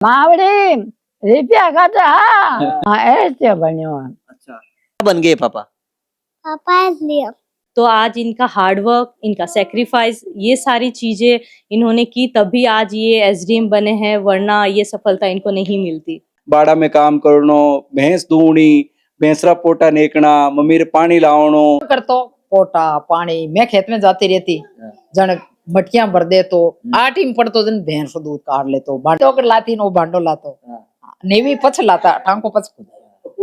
मावड़ी रुपया काटा हाँ ऐसे बनियो। अच्छा बन गए पापा? पापा इसलिए तो आज इनका हार्डवर्क, इनका सेक्रीफाइस, ये सारी चीजें इन्होंने की तभी आज ये एसडीएम बने हैं, वरना ये सफलता इनको नहीं मिलती। बाड़ा में काम करनो, भैंस दूणी, भैंसरा पोटा नेकना, मम्मी रे पानी लावनो करतो पोटा पानी मैं खेत में जाती रहती जन मटकियां भर दे तो 8 ही पड़तो जन भैंस दूध काट ले तो बाटो कर लाती नो बांडो लातो नेवी पछ लाता टांको पछ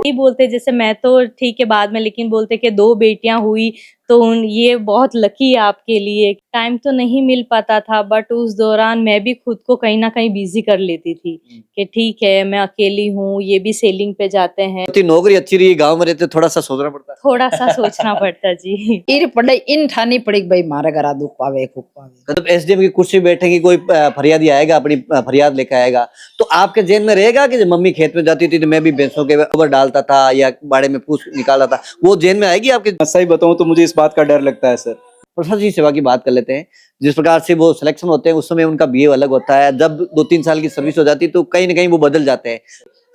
ये बोलते जैसे मैं तो ठीक है बाद में, लेकिन बोलते कि 2 बेटियां हुई तो ये बहुत लकी है आपके लिए। टाइम तो नहीं मिल पाता था, बट उस दौरान मैं भी खुद को कहीं ना कहीं बिजी कर लेती थी कि ठीक है मैं अकेली हूँ, ये भी सेलिंग पे जाते हैं। नौकरी अच्छी रही, गांव में रहते थोड़ा सा सोचना पड़ता है। थोड़ा सा सोचना पड़ता जी। इन पढ़ाई इन ठानी पड़ी भाई मारे घरा दुख पावे खूब पावे। मतलब एसडीएम की कुर्सी बैठेगी, कोई फरियादी आएगा अपनी फरियाद लेकर आएगा, तो आपके जेल में रहेगा कि मम्मी खेत में जाती थी तो मैं भी भैंसों के गोबर डालता था या बाड़े में पूछ निकाला था, वो जेल में आएगी आपके? सही बताऊं तो मुझे इस बात का डर लगता है सर। प्रशासन की सेवा की बात कर लेते हैं। जिस प्रकार से वो सिलेक्शन होते हैं उस समय उनका बिहेव अलग होता है, जब 2-3 साल की सर्विस हो जाती है तो कहीं ना कहीं वो बदल जाते हैं।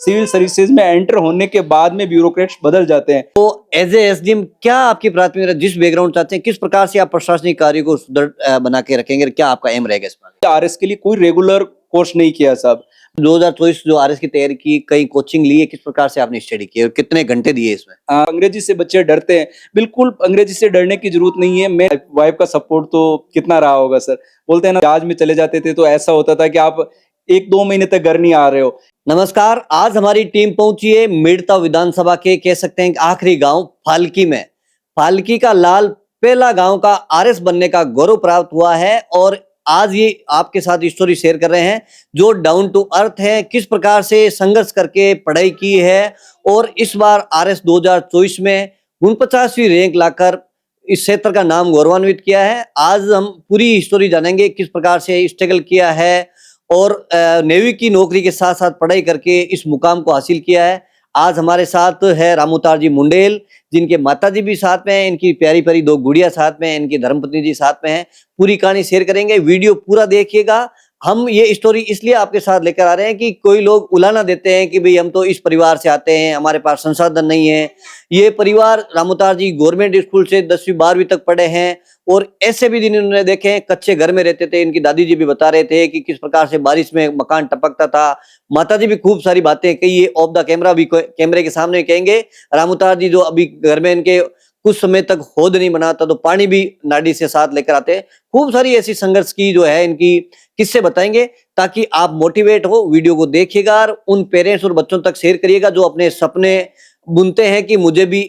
सिविल सर्विसेज में एंटर होने के बाद में ब्यूरोक्रेट्स बदल जाते हैं। तो एज ए एसडीएम क्या आपकी प्राथमिकता, जिस बैकग्राउंड चाहते हैं, किस प्रकार से आप प्रशासनिक कार्य को सुदृढ़ बना के रखेंगे, क्या आपका एम रहेगा इस पर? आरएस के लिए कोई रेगुलर कोर्स नहीं किया साहब। 2024 जो आरएस की तैयारी की, कहीं कोचिंग ली है, किस प्रकार से आपने स्टडी की और कितने घंटे दिए इसमें? अंग्रेजी से बच्चे डरते हैं, बिल्कुल अंग्रेजी से डरने की जरूरत नहीं है। मैं वाइफ का सपोर्ट तो कितना रहा होगा सर। बोलते हैं ना, जहाज में चले जाते थे तो ऐसा होता था कि आप 1-2 महीने तक घर नहीं आ रहे हो। नमस्कार, आज हमारी टीम पहुंची है मेड़ता विधानसभा के कह सकते हैं आखिरी गांव फाल्की में। फाल्की का लाल पहला गांव का आरएस बनने का गौरव प्राप्त हुआ है और आज ये आपके साथ स्टोरी शेयर कर रहे हैं जो डाउन टू अर्थ है, किस प्रकार से संघर्ष करके पढ़ाई की है और इस बार आरएस 2024 में 49वीं रैंक लाकर इस क्षेत्र का नाम गौरवान्वित किया है। आज हम पूरी स्टोरी जानेंगे, किस प्रकार से स्ट्रगल किया है और नेवी की नौकरी के साथ साथ पढ़ाई करके इस मुकाम को हासिल किया है। आज हमारे साथ है रामोतार जी मुंडेल, जिनके माताजी भी साथ में हैं, इनकी प्यारी प्यारी 2 गुड़िया साथ में हैं, इनकी धर्मपत्नी जी साथ में हैं। पूरी कहानी शेयर करेंगे, वीडियो पूरा देखिएगा। हम ये स्टोरी इसलिए आपके साथ लेकर आ रहे हैं कि कोई लोग उलाना देते हैं कि भाई हम तो इस परिवार से आते हैं, हमारे पास संसाधन नहीं है। ये परिवार रामोतार जी गवर्नमेंट स्कूल से 10वीं 12वीं तक पढ़े हैं और ऐसे भी दिन इन्होंने देखे हैं, कच्चे घर में रहते थे। इनकी दादी जी भी बता रहे थे कि किस प्रकार से बारिश में मकान टपकता था। माता जी भी खूब सारी बातें कही, ये ऑफ द कैमरा भी कैमरे के सामने कहेंगे। रामोतार जी जो अभी घर में इनके कुछ समय तक होद नहीं बनाता तो पानी भी नाडी से साथ लेकर आते। खूब सारी ऐसी संघर्ष की जो है इनकी किस्से बताएंगे ताकि आप मोटिवेट हो। वीडियो को देखिएगा और उन पेरेंट्स और बच्चों तक शेयर करिएगा जो अपने सपने बुनते हैं कि मुझे भी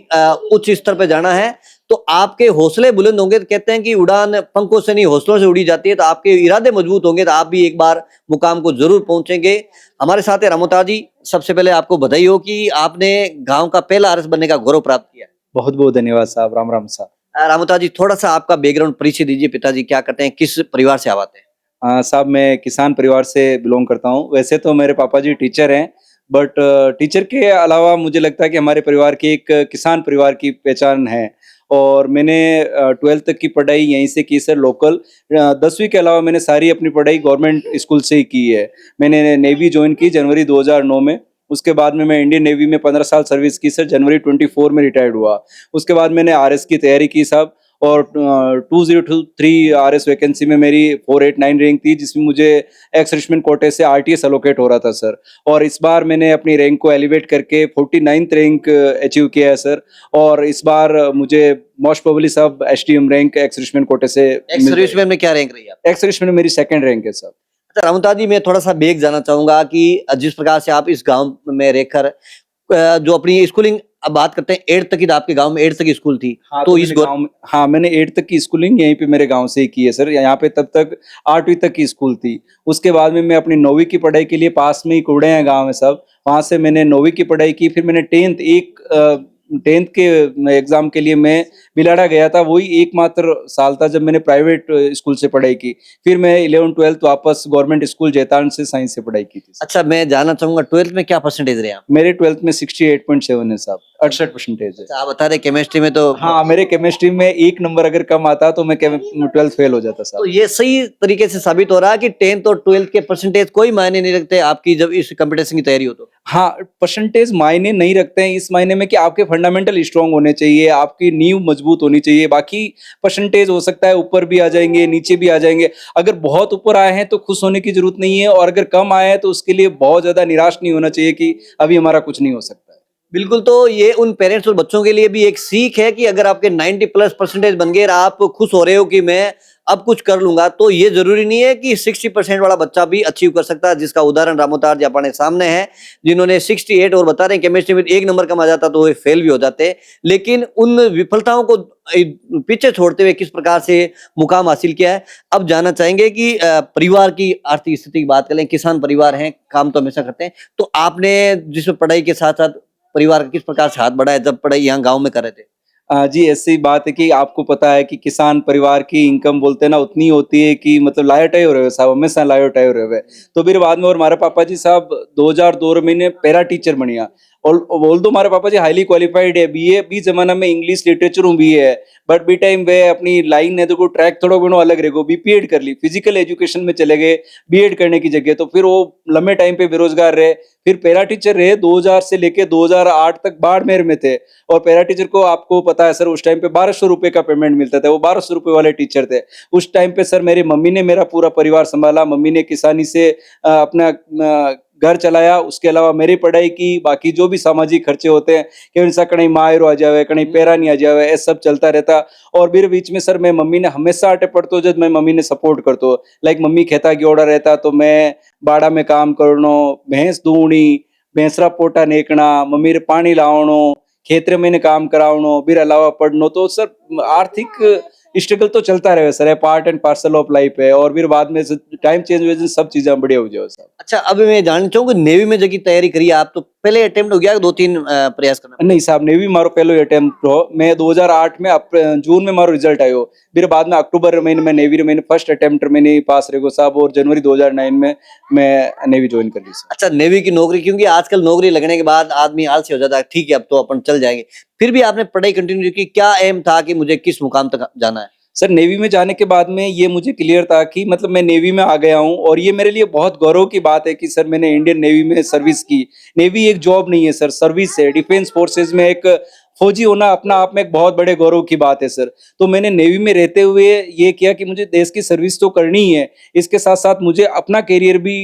उच्च स्तर पर जाना है। तो आपके हौसले बुलंद होंगे, तो कहते हैं कि उड़ान पंखों से नहीं हौसलों से उड़ी जाती है। तो आपके इरादे मजबूत होंगे तो आप भी एक बार मुकाम को जरूर पहुंचेंगे। हमारे साथ है रामोतार जी। सबसे पहले आपको बधाई हो कि आपने गांव का पहला आरएस बनने का गौरव प्राप्त किया। बहुत बहुत धन्यवाद साहब। राम राम साहब। रामोतार जी, थोड़ा सा आपका बैकग्राउंड परिचय दीजिए। पिताजी क्या करते हैं, किस परिवार से आते हैं? साहब मैं किसान परिवार से बिलोंग करता हूँ। वैसे तो मेरे पापा जी टीचर हैं, बट टीचर के अलावा मुझे लगता है कि हमारे परिवार की एक किसान परिवार की पहचान है। और मैंने 12th तक की पढ़ाई यहीं से की सर, लोकल। 10वीं के अलावा मैंने सारी अपनी पढ़ाई गवर्नमेंट स्कूल से ही की है। मैंने नेवी ज्वाइन की जनवरी 2009 में। उसके बाद में मैं इंडियन नेवी में 15 साल सर्विस की सर, जनवरी 24 में रिटायर्ड हुआ। उसके बाद मैंने आरएस की तैयारी की साहब और 2023 आरएस वैकेंसी में मेरी 489 रैंक थी, जिसमें मुझे एक्स रिचमेंट कोटे से आरटीएस एलोकेट हो रहा था सर। और इस बार मैंने अपनी रैंक को एलिवेट करके 49th रैंक अचीव किया है सर। और इस बार मुझे मोस्ट प्रोबेबली सब एसटीएम रैंक एक्स रिचमेंट कोटे से। एक्स रिचमेंट में क्या रैंक रही है? एक्स रिचमेंट में मेरी 2nd रैंक है सर। अच्छा रामोतार जी, मैं थोड़ा सा बेग जाना चाहूंगा कि जिस प्रकार से आप इस गांव में रहकर जो अपनी स्कूलिंग अब बात करते हैं, 8th तक की आपके गांव में 8th तक की स्कूल थी। हाँ, तो इस गांव में हाँ मैंने 8th तक की स्कूलिंग यहीं पे मेरे गांव से ही की है सर। यहाँ पे तब तक 8वीं तक की स्कूल थी। उसके बाद में मैं अपनी 9वीं की पढ़ाई के लिए पास में ही कुड़े हैं गांव में सब, वहां से मैंने 9वीं की पढ़ाई की। फिर मैंने 10th एक 10th के एग्जाम के लिए मैं बिलाड़ा गया था, वही एकमात्र साल था जब मैंने प्राइवेट स्कूल से पढ़ाई की। फिर मैं 11th-12th वापस गवर्नमेंट स्कूल जैतान से साइंस से पढ़ाई की थी। अच्छा, मैं जानना चाहूंगा 12th में क्या परसेंटेज रहे आप? मेरे 12th में 68.7 है साहब, 68% है। आप बता रहे केमिस्ट्री में तो हाँ, मेरे केमिस्ट्री में एक नंबर अगर कम आता तो मैं 12th फेल हो जाता तो साहब। ये सही तरीके से साबित हो रहा है कि 10th और 12th के परसेंटेज कोई मायने नहीं रखते आपकी जब इस कंपटीशन की तैयारी हो तो। हाँ, परसेंटेज मायने नहीं रखते हैं इस मायने में कि आपके फंडामेंटल स्ट्रांग होने चाहिए, आपकी नींव मजबूत होनी चाहिए। बाकी परसेंटेज हो सकता है ऊपर भी आ जाएंगे, नीचे भी आ जाएंगे। अगर बहुत ऊपर आए हैं तो खुश होने की जरूरत नहीं है, और अगर कम आए हैं तो उसके लिए बहुत ज्यादा निराश नहीं होना चाहिए कि अभी हमारा कुछ नहीं हो सकता है। बिल्कुल, तो ये उन पेरेंट्स और बच्चों के लिए भी एक सीख है कि अगर आपके 90 प्लस परसेंटेज बन गए और आप खुश हो रहे हो कि मैं अब कुछ कर लूंगा, तो ये जरूरी नहीं है कि 60% वाला बच्चा भी अचीव कर सकता है, जिसका उदाहरण रामोतार जी अपने सामने है, जिन्होंने 68 और बता रहे हैं केमिस्ट्री में एक नंबर कम आ जाता तो वो फेल भी हो जाते, लेकिन उन विफलताओं को पीछे छोड़ते हुए किस प्रकार से मुकाम हासिल किया है। अब जानना चाहेंगे कि परिवार की आर्थिक स्थिति की बात करें, किसान परिवार हैं, काम तो हमेशा करते हैं, तो आपने जिसमें पढ़ाई के साथ साथ परिवार का किस प्रकार से हाथ बढ़ाया जब पढ़ाई यहाँ गांव में कर रहे थे? जी, ऐसी बात है कि आपको पता है कि किसान परिवार की इनकम बोलते हैं ना उतनी होती है कि मतलब लायोटाई हो रहे हो साहब, हमेशा लायोटाई हो रहे हुए। तो फिर बाद में और हमारे पापा जी साहब 2002 में ने पैरा टीचर बनिया, और बोल दो हमारे पापा जी हाईली क्वालिफाइड है, बीए भी जमाना में इंग्लिश लिटरेचर हूँ बीए है, बट बी टाइम वे अपनी लाइन है तो ट्रैक थोड़ा घणो अलग रहेगो, बीपीएड कर ली, फिजिकल एजुकेशन में चले गए बीएड करने की जगह। तो फिर वो लंबे टाइम पे बेरोजगार रहे, फिर पैरा टीचर रहे 2000 से लेके 2008 तक बाड़मेर में थे। और पैरा टीचर को आपको पता है सर उस टाइम पे 1200 रुपए का पेमेंट मिलता था, वो 1200 रुपए वाले टीचर थे। उस टाइम पे सर मेरी मम्मी ने मेरा पूरा परिवार संभाला, मम्मी ने किसानी से अपना घर चलाया, उसके अलावा मेरी पढ़ाई की, बाकी जो भी सामाजिक खर्चे होते हैं कि ऐसा कहीं मायरो आ जावे, कहीं पेरा नहीं आ जावे, ये सब चलता रहता। और फिर बीच में सर मैं मम्मी ने हमेशा अटे पड़तो जब मैं मम्मी ने सपोर्ट करतो, लाइक मम्मी खेता गेड़ा रहता तो मैं बाड़ा में काम करनो, भैंस दूणी, भैंसरा पोटा नेकना, मम्मी रे पानी लावनो, खेतरे में काम करावनो, फिर अलावा पढ़नो। तो सर आर्थिक स्ट्रगल तो चलता रहे sir, part and parcel of life है। और फिर बाद में टाइम चेंज हुए सब चीजें बढ़िया हो जाओ सर। अच्छा, अब मैं जानना चाहूंगा नेवी में जब तैयारी करी आप तो पहले अटेम्प्ट हो गया 2-3 प्रयास करना? नहीं साहब, नेवी मारो पहलो अटेम्प्ट हो। मैं 2008 में जून में मारो रिजल्ट आयो, फिर बाद में अक्टूबर महीने में नेवी मैंने फर्स्ट अटेम्प्ट मैंने पास रेगो साहब, और जनवरी 2009 में मैं नेवी ज्वाइन कर ली सर। अच्छा, नेवी की नौकरी, क्योंकि आजकल नौकरी लगने के बाद आदमी आलसी हो जाता है, ठीक है अब तो अपन चल जाएंगे, फिर भी आपने पढ़ाई कंटिन्यू की, क्या एम था कि मुझे किस मुकाम तक जाना है? सर नेवी में जाने के बाद में ये मुझे क्लियर था कि मतलब मैं नेवी में आ गया हूँ, और ये मेरे लिए बहुत गौरव की बात है कि सर मैंने इंडियन नेवी में सर्विस की। नेवी एक जॉब नहीं है सर, सर्विस है। डिफेंस फोर्सेज में एक फौजी होना अपना आप में एक बहुत बड़े गौरव की बात है सर। तो मैंने नेवी में रहते हुए ये किया कि मुझे देश की सर्विस तो करनी ही है, इसके साथ साथ मुझे अपना करियर भी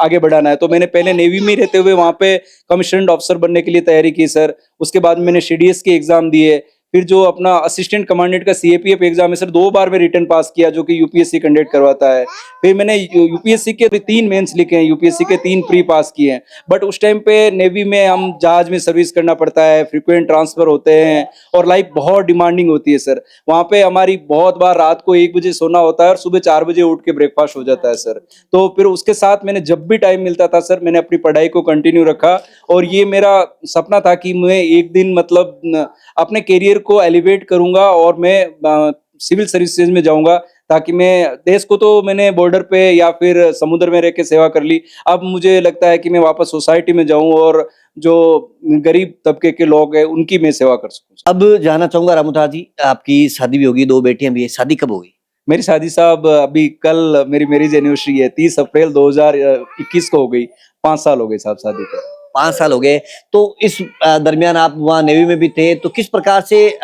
आगे बढ़ाना है। तो मैंने पहले नेवी में रहते हुए वहाँ पे कमीशन्ड ऑफिसर बनने के लिए तैयारी की सर। उसके बाद मैंने सीडीएस के एग्जाम दिए, फिर जो अपना असिस्टेंट कमांडेंट का सीएपीएफ एग्जाम है सर 2 बार में रिटर्न पास किया, जो कि यूपीएससी कंडक्ट करवाता है। फिर मैंने यूपीएससी के 3 मेंस लिखे हैं, यूपीएससी के 3 प्री पास किए हैं। बट उस टाइम पे नेवी में हम जहाज में सर्विस करना पड़ता है, फ्रीक्वेंट ट्रांसफर होते हैं, और लाइफ बहुत डिमांडिंग होती है सर। वहाँ पे हमारी बहुत बार रात को 1 बजे सोना होता है और सुबह 4 बजे उठ के ब्रेकफास्ट हो जाता है सर। तो फिर उसके साथ मैंने जब भी टाइम मिलता था सर, मैंने अपनी पढ़ाई को कंटिन्यू रखा, और ये मेरा सपना था कि मैं एक दिन मतलब अपने करियर को एलिवेट करूंगा और मैं सिविल सर्विसेज में जाऊंगा, ताकि मैं देश को, तो मैंने बॉर्डर पे या फिर समुद्र में रह के सेवा कर ली, अब मुझे लगता है कि मैं वापस सोसाइटी में जाऊं और जो गरीब तबके के लोग हैं उनकी मैं सेवा कर सकूं। अब जानना चाहूंगा रामोतार जी, आपकी शादी भी होगी, 2 बेटियां भी है, शादी कब होगी? मेरी शादी साहब अभी कल मेरी मैरिज एनिवर्सरी है, 30 अप्रैल 2021 को हो गई। 5 साल हो गए साहब शादी को। 5 साल हो गए। तो इस दरमियान आप वहाँ नेवी में भी थे, तो किस प्रकार से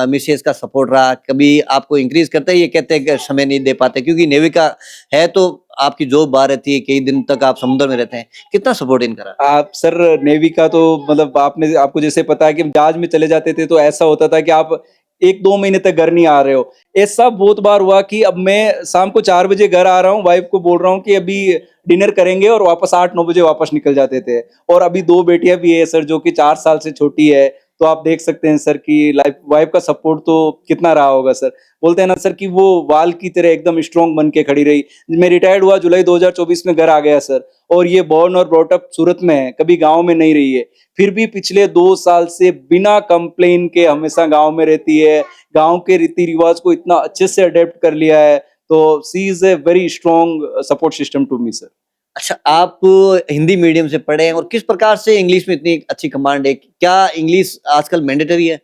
मिसेज का सपोर्ट रहा? कभी आपको इंक्रीज करते हैं, ये कहते हैं कि समय नहीं दे पाते, क्योंकि नेवी का है तो आपकी जॉब बाहर रहती है, कई दिन तक आप समुद्र में रहते हैं, कितना सपोर्ट इनका रहा? आप सर नेवी का तो मतलब आपको जैसे पता है कि जहाज में चले जाते थे तो ऐसा होता था कि आप 1-2 महीने तक घर नहीं आ रहे हो। ऐसा बहुत बार हुआ कि अब मैं शाम को 4 बजे घर आ रहा हूँ, वाइफ को बोल रहा हूँ कि अभी डिनर करेंगे, और वापस 8-9 बजे वापस निकल जाते थे। और अभी 2 बेटियां भी है सर, जो कि 4 साल से छोटी है, तो आप देख सकते हैं सर कि वाइफ का सपोर्ट तो कितना रहा होगा सर। बोलते हैं ना सर कि वो वाल की तरह एकदम स्ट्रांग बन के खड़ी रही। मैं रिटायर्ड हुआ जुलाई 2024 में, घर आ गया सर, और ये बॉर्न और ब्रॉट अप सूरत में है, कभी गांव में नहीं रही है, फिर भी पिछले 2 साल से बिना कंप्लेन के हमेशा गांव में रहती है, गांव के रीति रिवाज को इतना अच्छे से अडेप्ट कर लिया है। तो she is a very strong support system to me sir. अच्छा, आप हिंदी मीडियम से पढ़े हैं और किस प्रकार से इंग्लिश में इतनी अच्छी कमांड है? क्या इंग्लिश आजकल मैंडेटरी है?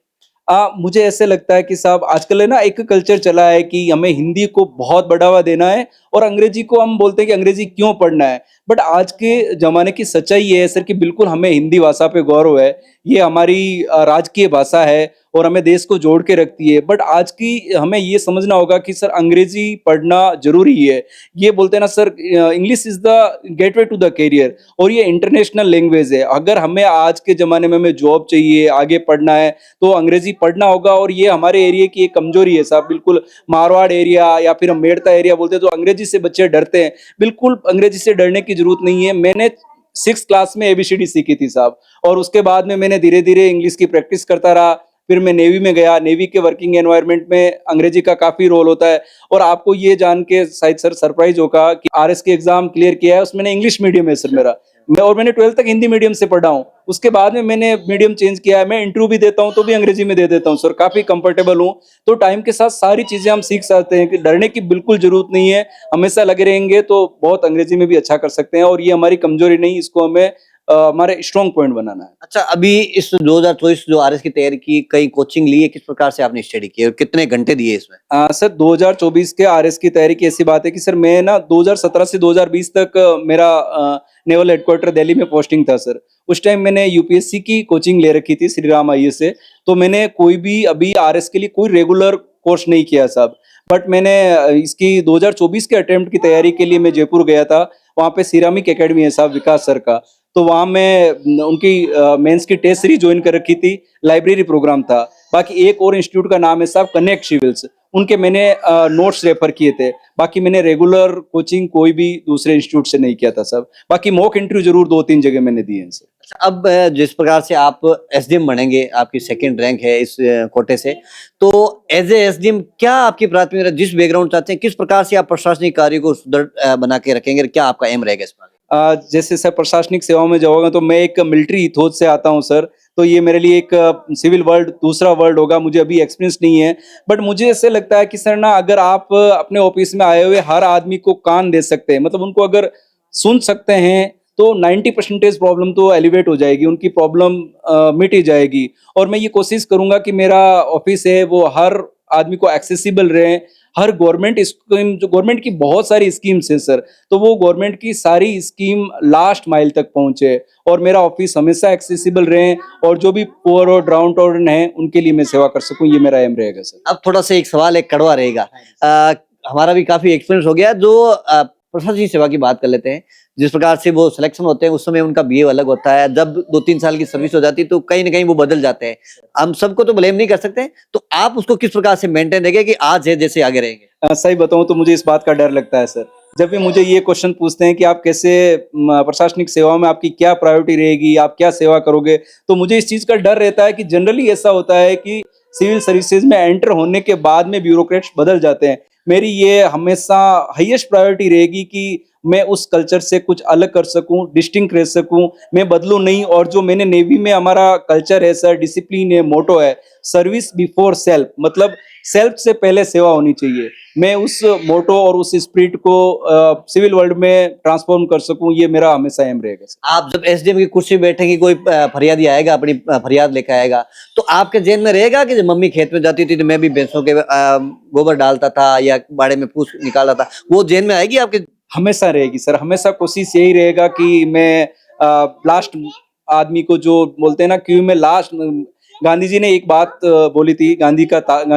मुझे ऐसे लगता है कि साहब आजकल है ना एक कल्चर चला है कि हमें हिंदी को बहुत बढ़ावा देना है और अंग्रेजी को हम बोलते हैं कि अंग्रेजी क्यों पढ़ना है। बट आज के जमाने की सच्चाई ये है सर कि बिल्कुल हमें हिंदी भाषा पे गौरव है। ये हमारी राजकीय भाषा है और हमें देश को जोड़ के रखती है। बट आज की हमें ये समझना होगा कि सर अंग्रेजी पढ़ना जरूरी है। ये बोलते हैं ना sir, English is the gateway to the career, और ये इंटरनेशनल लैंग्वेज है। अगर हमें आज के जमाने में हमें जॉब चाहिए, आगे पढ़ना है, तो अंग्रेजी पढ़ना होगा। और ये हमारे एरिया की एक कमजोरी है साहब। बिल्कुल मारवाड़ एरिया या फिर हम मेड़ता एरिया बोलते हैं तो अंग्रेजी से बच्चे डरते हैं। बिल्कुल अंग्रेजी से डरने की जरूरत नहीं है। मैंने 6th क्लास में ABCD सीखी थी साहब, और उसके बाद में मैंने धीरे धीरे इंग्लिश की प्रैक्टिस करता रहा। फिर मैं नेवी में गया। नेवी के वर्किंग एनवायरनमेंट में अंग्रेजी का काफी रोल होता है। और आपको ये जान के शायद सर सरप्राइज होगा कि RS के एग्जाम क्लियर किया है, उसमें इंग्लिश मीडियम है सर मेरा। मैंने 12th तक हिंदी मीडियम से पढ़ा हूँ। उसके बाद में मैंने मीडियम चेंज किया है। मैं इंटरव्यू भी देता हूँ तो भी अंग्रेजी में दे देता हूँ सर, काफी कंफर्टेबल हूँ। तो टाइम के साथ सारी चीजें हम सीख सकते हैं कि डरने की बिल्कुल जरूरत नहीं है। हमेशा लगे रहेंगे तो बहुत अंग्रेजी में भी अच्छा कर सकते हैं, और ये हमारी कमजोरी नहीं, इसको हमें हमारे स्ट्रॉन्ग पॉइंट बनाना है। अच्छा, अभी इस 2024 जो RS की तैयारी की, कहीं कोचिंग ली है? किस प्रकार से आपने स्टडी की और कितने घंटे दिए इसमें? सर 2024 के RS की तैयारी की ऐसी बात है कि सर मैं ना 2017 से 2020 तक मेरा नेवल हेडक्वार्टर दिल्ली में पोस्टिंग था सर। उस टाइम मैंने UPSC की कोचिंग ले रखी थी श्री राम IAS से। तो मैंने कोई भी अभी RS के लिए कोई रेगुलर कोर्स नहीं किया साहब। बट मैंने इसकी 2024 के अटेम्प्ट की तैयारी के लिए मैं जयपुर गया था। वहाँ पे सिरामिक एकेडमी है साहब, विकास सर का। तो वहाँ मैं उनकी मेंस की टेस्ट सीरीज ज्वाइन कर रखी थी। लाइब्रेरी प्रोग्राम था। बाकी एक और इंस्टीट्यूट का नाम है साहब कनेक्ट सिविल्स, उनके मैंने नोट्स रेफर किए थे। बाकी मैंने रेगुलर कोचिंग कोई भी दूसरे इंस्टीट्यूट से नहीं किया था साहब। बाकी मॉक इंटरव्यू जरूर 2-3 जगह मैंने दिए हैं सर। अच्छा, अब जिस प्रकार से आप SDM बनेंगे, आपकी 2nd रैंक है इस कोटे से, तो एज ए SDM क्या आपकी प्राथमिकता, जिस बैकग्राउंड चाहते हैं, किस प्रकार से आप प्रशासनिक कार्य को सुदृढ़ बना के रखेंगे? क्या आपका एम रहेगा इस पर? जैसे सर प्रशासनिक सेवाओं में जाऊंगा तो मैं एक मिलिट्री इथोस से आता हूं सर। तो ये मेरे लिए एक सिविल वर्ल्ड दूसरा वर्ल्ड होगा। मुझे अभी एक्सपीरियंस नहीं है। बट मुझे ऐसे लगता है कि सर ना, अगर आप अपने ऑफिस में आए हुए हर आदमी को कान दे सकते हैं, मतलब उनको अगर सुन सकते हैं, तो 90% प्रॉब्लम तो एलिवेट हो जाएगी, उनकी प्रॉब्लम मिट ही जाएगी। और मैं ये कोशिश करूंगा कि मेरा ऑफिस है वो हर आदमी को एक्सेसिबल रहे। हर गवर्नमेंट स्कीम, जो गवर्नमेंट की बहुत सारी स्कीम्स है सर, तो वो गवर्नमेंट की सारी स्कीम लास्ट माइल तक पहुंचे और मेरा ऑफिस हमेशा एक्सेसिबल रहे, और जो भी पुअर और डाउन टाउन है उनके लिए मैं सेवा कर सकूं, ये मेरा एम रहेगा सर। अब थोड़ा सा एक सवाल, एक कड़वा रहेगा। हमारा भी काफी एक्सपीरियंस हो गया। जो प्रशासनिक सेवा की बात कर लेते हैं, जिस प्रकार से वो सिलेक्शन होते हैं उस समय उनका बिहेव अलग होता है। जब 2-3 साल की सर्विस हो जाती है तो कहीं ना कहीं वो बदल जाते हैं। हम सबको तो ब्लेम नहीं कर सकते, तो आप उसको किस प्रकार से मेंटेन रखेंगे कि आज है जैसे आगे रहेंगे? सही बताऊं तो मुझे इस बात का डर लगता है सर। जब भी मुझे ये क्वेश्चन पूछते हैं कि आप कैसे प्रशासनिक सेवा में आपकी क्या प्रायोरिटी रहेगी, आप क्या सेवा करोगे, तो मुझे इस चीज का डर रहता है कि जनरली ऐसा होता है कि सिविल सर्विसेज में एंटर होने के बाद में ब्यूरोक्रेट्स बदल जाते हैं। मेरी ये हमेशा हाईएस्ट प्रायोरिटी रहेगी कि मैं उस कल्चर से कुछ अलग कर सकूं, डिस्टिंक्ट रह सकूं, मैं बदलूं नहीं। और जो मैंने नेवी में हमारा कल्चर है सर, डिसिप्लिन है, मोटो है, सर्विस बिफोर सेल्फ, मतलब सेल्फ से पहले सेवा होनी चाहिए। मैं उस मोटो और उस स्पिरिट को सिविल वर्ल्ड में ट्रांसफॉर्म कर सकूं, ये मेरा हमेशा एम रहेगा सर। आप जब SDM की कुर्सी पे बैठेंगे, कोई फरियादी आएगा, अपनी फरियाद लेकर आएगा, तो आपके जेन में रहेगा कि जब मम्मी खेत में जाती थी तो मैं भी भैंसों के गोबर डालता था या बाड़े में पूछ निकाला था, वो जेन में आएगी आपके? हमेशा रहेगी सर। हमेशा कोशिश यही रहेगा कि मैं लास्ट आदमी को, जो बोलते हैं ना क्यों में लास्ट, गांधी जी ने एक बात बोली थी, गांधी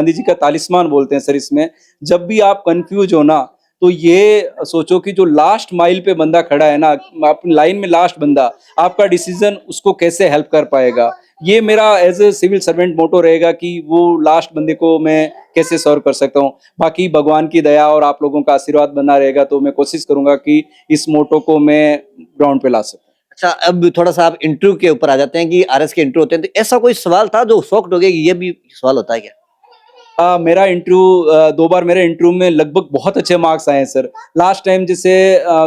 जी का तालिस्मान बोलते हैं सर इसमें, जब भी आप कंफ्यूज हो ना, तो ये सोचो कि जो लास्ट माइल पे बंदा खड़ा है ना, अपनी लाइन में लास्ट बंदा, आपका डिसीजन उसको कैसे हेल्प कर पाएगा। ये मेरा एज ए सिविल सर्वेंट मोटो रहेगा कि वो लास्ट बंदे को मैं कैसे सर्व कर सकता हूँ। बाकी भगवान की दया और आप लोगों का आशीर्वाद बना रहेगा, तो मैं कोशिश करूंगा कि इस मोटो को मैं ग्राउंड पे ला सकूं। अच्छा, अब थोड़ा सा आप इंटरव्यू के ऊपर आ जाते हैं कि आरएस के इंटरव्यू होते हैं, तो ऐसा कोई सवाल था जो शॉक्ड हो गया कि ये भी सवाल होता है क्या? मेरा इंटरव्यू 2 बार मेरे इंटरव्यू में लगभग बहुत अच्छे मार्क्स आए हैं सर। लास्ट टाइम जैसे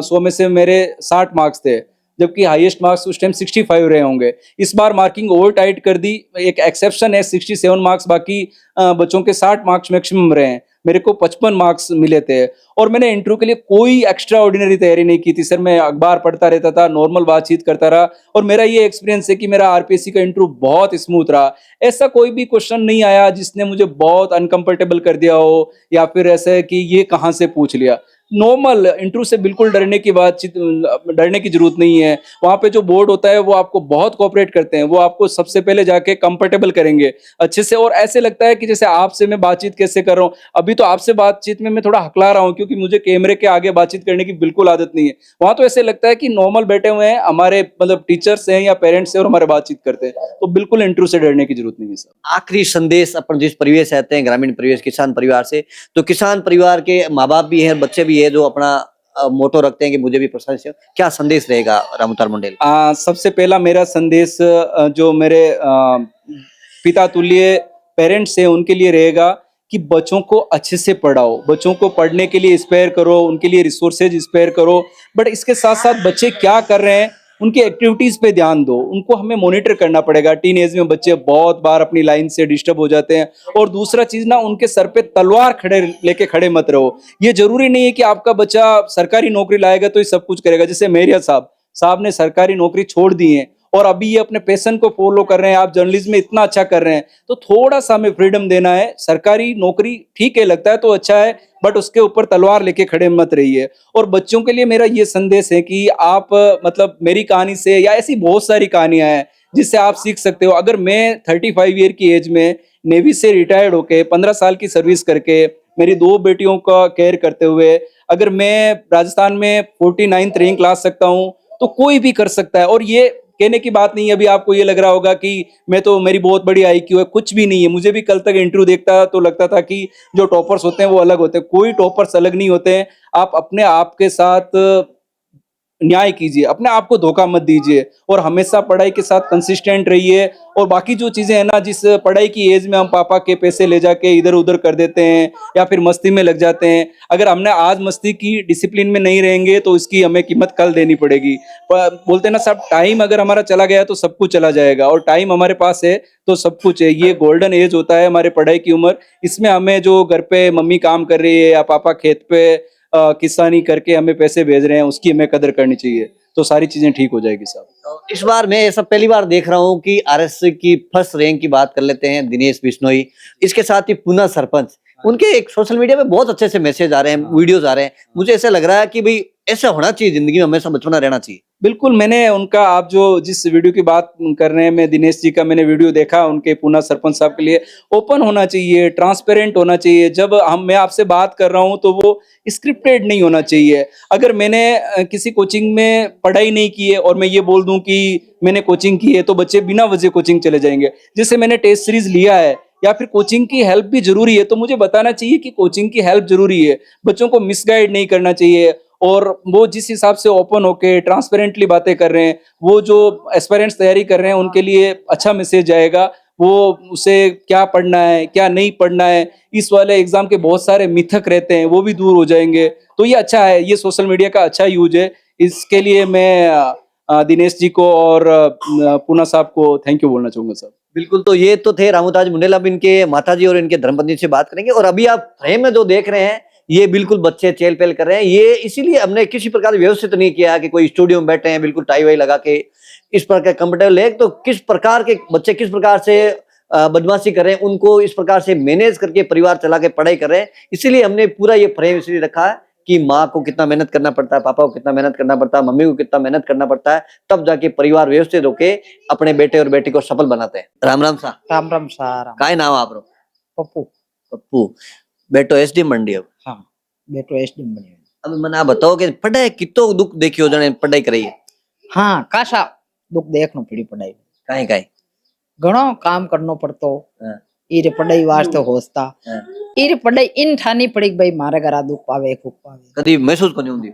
100 में से मेरे 60 मार्क्स थे, जबकि हाईएस्ट मार्क्स उस टाइम 65 रहे होंगे। इस बार मार्किंग और टाइट कर दी, एक एक्सेप्शन है 67 मार्क्स, बाकी बच्चों के 60 मार्क्स मैक्सिमम रहे हैं। मेरे को 55 मार्क्स मिले थे और मैंने इंटरव्यू के लिए कोई एक्स्ट्रा ऑर्डिनरी तैयारी नहीं की थी सर। मैं अखबार पढ़ता रहता था, नॉर्मल बातचीत करता रहा और मेरा ये एक्सपीरियंस है कि मेरा आरपीएससी का इंटरव्यू बहुत स्मूथ रहा। ऐसा कोई भी क्वेश्चन नहीं आया जिसने मुझे बहुत अनकंफर्टेबल कर दिया हो या फिर ऐसा है कि ये कहाँ से पूछ लिया। नॉर्मल इंटरव्यू से बिल्कुल डरने की जरूरत नहीं है। वहाँ पे जो बोर्ड होता है वो आपको बहुत कोऑपरेट करते हैं, वो आपको सबसे पहले जाके कंफर्टेबल करेंगे अच्छे से। और ऐसे लगता है कि जैसे आपसे मैं बातचीत कैसे कर रहा हूँ, अभी तो आपसे बातचीत में मैं थोड़ा हकला रहा हूँ क्योंकि मुझे कैमरे के आगे बातचीत करने की बिल्कुल आदत नहीं है। वहाँ तो ऐसे लगता है कि नॉर्मल बैठे हुए हैं, हमारे मतलब टीचर्स हैं या पेरेंट्स हैं और हमारे बातचीत करते हैं, तो बिल्कुल इंटरव्यू से डरने की जरूरत नहीं है सर। आखिरी संदेश, अपन जिस परिवेश से आते हैं, ग्रामीण परिवेश, किसान परिवार से, तो किसान परिवार के माँ बाप भी हैं, बच्चे भी है जो अपना मोटो रखते हैं कि मुझे भी प्रशासन, क्या संदेश रहेगा रामूतार मंडेल? सबसे पहला मेरा संदेश जो मेरे पिता तुल्य पेरेंट्स हैं उनके लिए रहेगा कि बच्चों को अच्छे से पढ़ाओ, बच्चों को पढ़ने के लिए स्पेयर करो, उनके लिए रिसोर्सेज स्पेयर करो। बट इसके साथ साथ बच्चे क्या कर रहे हैं उनकी एक्टिविटीज पे ध्यान दो, उनको हमें मॉनिटर करना पड़ेगा। टीन एज में बच्चे बहुत बार अपनी लाइन से डिस्टर्ब हो जाते हैं। और दूसरा चीज ना, उनके सर पे तलवार लेके खड़े मत रहो। ये जरूरी नहीं है कि आपका बच्चा सरकारी नौकरी लाएगा तो ये सब कुछ करेगा। जैसे मेरिया साहब ने सरकारी नौकरी छोड़ दी है और अभी ये अपने पैशन को फॉलो कर रहे हैं। आप जर्नलिज्म में इतना अच्छा कर रहे हैं तो थोड़ा सा हमें फ्रीडम देना है। सरकारी नौकरी ठीक है, लगता है तो अच्छा है, बट उसके ऊपर तलवार लेके खड़े मत रहिए। और बच्चों के लिए मेरा ये संदेश है कि आप मतलब मेरी कहानी से या ऐसी बहुत सारी कहानियां हैं जिससे आप सीख सकते हो। अगर मैं 35 ईयर की एज में नेवी से रिटायर्ड होके 15 साल की सर्विस करके मेरी 2 बेटियों का केयर करते हुए अगर मैं राजस्थान में 49th रैंक ला सकता हूँ तो कोई भी कर सकता है। और ये कहने की बात नहीं है, अभी आपको ये लग रहा होगा कि मैं तो मेरी बहुत बड़ी आईक्यू है, कुछ भी नहीं है। मुझे भी कल तक इंटरव्यू देखता तो लगता था कि जो टॉपर्स होते हैं वो अलग होते हैं, कोई टॉपर्स अलग नहीं होते हैं। आप अपने आप के साथ न्याय कीजिए, अपने आप को धोखा मत दीजिए और हमेशा पढ़ाई के साथ कंसिस्टेंट रहिए। और बाकी जो चीजें हैं ना, जिस पढ़ाई की एज में हम पापा के पैसे ले जाके इधर उधर कर देते हैं या फिर मस्ती में लग जाते हैं, अगर हमने आज मस्ती की, डिसिप्लिन में नहीं रहेंगे तो इसकी हमें कीमत कल देनी पड़ेगी। बोलते हैं ना सब, टाइम अगर हमारा चला गया तो सब कुछ चला जाएगा और टाइम हमारे पास है तो सब कुछ है। ये गोल्डन एज होता है हमारे पढ़ाई की उम्र। इसमें हमें जो घर पे मम्मी काम कर रही है या पापा खेत पे किसानी करके हमें पैसे भेज रहे हैं, उसकी हमें कदर करनी चाहिए, तो सारी चीजें ठीक हो जाएगी साहब। तो इस बार मैं ऐसा पहली बार देख रहा हूँ कि आरएस की फर्स्ट रैंक की बात कर लेते हैं दिनेश बिश्नोई, इसके साथ ही पुना सरपंच, उनके एक सोशल मीडिया पे बहुत अच्छे से मैसेज आ रहे हैं, वीडियोस आ रहे हैं। मुझे ऐसा लग रहा है कि भाई ऐसा होना चाहिए, जिंदगी में हमेशा बचपना रहना चाहिए। बिल्कुल, मैंने उनका, आप जो जिस वीडियो की बात कर रहे हैं, मैं दिनेश जी का मैंने वीडियो देखा। उनके पुना सरपंच साहब के लिए ओपन होना चाहिए, ट्रांसपेरेंट होना चाहिए। जब मैं आपसे बात कर रहा हूं तो वो स्क्रिप्टेड नहीं होना चाहिए। अगर मैंने किसी कोचिंग में पढ़ाई नहीं की है और मैं ये बोल दूं कि मैंने कोचिंग की है तो बच्चे बिना वजह कोचिंग चले जाएंगे। जैसे मैंने टेस्ट सीरीज लिया है या फिर कोचिंग की हेल्प भी जरूरी है, तो मुझे बताना चाहिए कि कोचिंग की हेल्प जरूरी है। बच्चों को मिसगाइड नहीं करना चाहिए। और वो जिस हिसाब से ओपन होके ट्रांसपेरेंटली बातें कर रहे हैं, वो जो एस्पायरेंट्स तैयारी कर रहे हैं उनके लिए अच्छा मैसेज जाएगा। वो उसे क्या पढ़ना है क्या नहीं पढ़ना है, इस वाले एग्जाम के बहुत सारे मिथक रहते हैं, वो भी दूर हो जाएंगे। तो ये अच्छा है, ये सोशल मीडिया का अच्छा यूज है। इसके लिए मैं दिनेश जी को और पूना साहब को थैंक यू बोलना चाहूंगा सर। बिल्कुल, तो ये तो थे रामूताज मंडेल। अब इनके माताजी और इनके धर्मपत्नी से बात करेंगे। और अभी आप फ्रेम में जो देख रहे हैं, ये बिल्कुल बच्चे चेल पेल कर रहे हैं। ये इसीलिए हमने किसी प्रकार व्यवस्थित नहीं किया कि कोई स्टूडियो में बैठे हैं बिल्कुल टाई वाई लगा के इस प्रकार कंफर्टेबल है। तो किस प्रकार के बच्चे किस प्रकार से बदमाशी कर रहे हैं, उनको इस प्रकार से मैनेज करके परिवार चला के पढ़ाई कर रहे हैं, इसीलिए हमने पूरा ये फ्रेम इसलिए रखा है कि माँ को कितना मेहनत करना पड़ता है, पापा को कितना मेहनत करना पड़ता है, मम्मी को कितना मेहनत करना पड़ता है, तब जाके परिवार व्यवस्थित होके अपने बेटे और बेटी को सफल बनाते हैं। राम राम सा। राम राम सारा काय नाम आपरो? पप्पू। पप्पू। बेटो एसडी मंडी। अब हाँ, बेटो एसडीएम बने। अब मैंने आप बताओ कि पढ़ाई कितो दुख देखियो जने पढ़ाई करी है? हाँ, काशा दुख देखनो पड़ी पढ़ाई। काई काई घणो काम करनो पड़तो। हाँ। ईरे पढ़ाई वास्ते होसता। हाँ। ईरे पढ़ाई इन ठानी पड़ी भाई मारे घरा दुख पावे खुख पावे कदी महसूस कोनी हुंदी?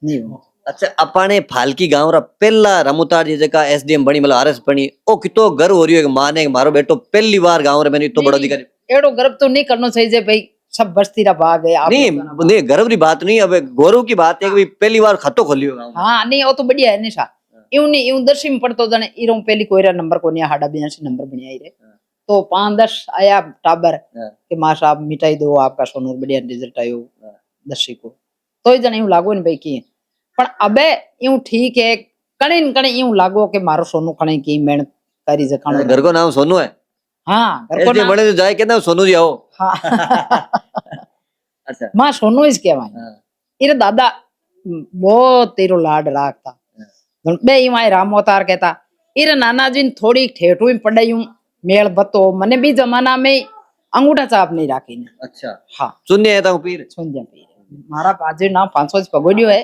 नहीं हो। अच्छा अपाने फालकी गांव रा पहला रमुतार जी जका एसडीएम बनी मतलब आरएस बनी ओ कितो गर्व हो रही है माने कि मारो बेटो पहली बार गांव रे मैंने इतो बड़ो अधिकारी एड़ो गर्व तो नहीं करना चाहिए जे भाई सब बस्ती रा भाग है आप नहीं लोगों ना भाग। नहीं गर्व की बात नहीं अब गौरव की बात है कि भाई पहली बार खातो खोलियो गांव में हाँ नहीं वो तो बढ़िया है निशा यूं नहीं यूं 10वीं में पढ़तो जने इरो पहली कोईरा नंबर को नहीं हाड़ा 82 नंबर बढ़िया ही रे तो 5-10 आया टाबर कि मां साहब मिटाई दो आपका सोनूर बढ़िया रिजल्ट आयो 10वीं को तो ही जने यूं लागो ने भाई की पण अबे यूं ठीक है कणे न कणे यूं लागो कि मारो सोनू कणे की मेहनत करी जकाणो घर को नाम सोनू है हाँ घर को एसडीएम नाम बने तो जाए कहना सोनू जी आओ हाँ अच्छा मां सोनू इस कहवाय इरे दादा बहुत तेरो लाड राखता बे ईमाय राम अवतार कहता इरे नाना जी ने थोड़ी ठेठू पढ़ायूं मेल बतो मने भी जमाना में अंगूठा चाप नहीं राखी ने अच्छा हाँ सुनिए है ताऊ पीर सुन जा पी मारा बाजे नाम 500 पगोड़ियो है